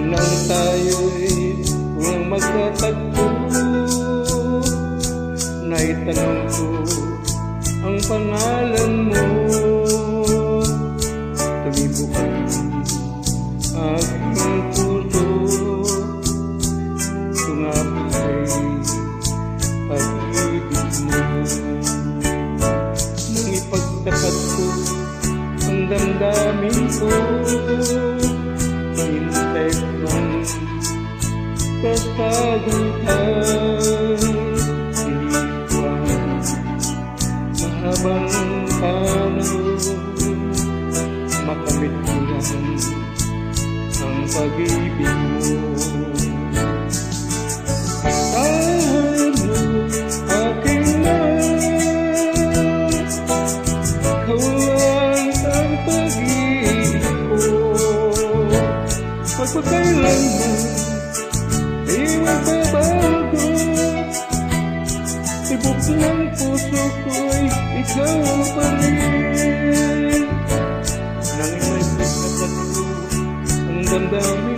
nang tayo'y kung magkatagpo. Naitanong ko ang pangalan mo, tumibok ang aking puso. Tungapay pag-ibig mo, nang ipagtapat ko ang damdamin ko. Hintay man kasagutan, iniwan mahabang panahon, makamit ko lang ang pag-ibig mo. Tahan mo aking mahal, kawalan ang pag-ibig ko. Pagpagkailanman di magbabago, tibok ng puso ko'y ikaw pa rin. Nang may pagkatagpo ang damdamin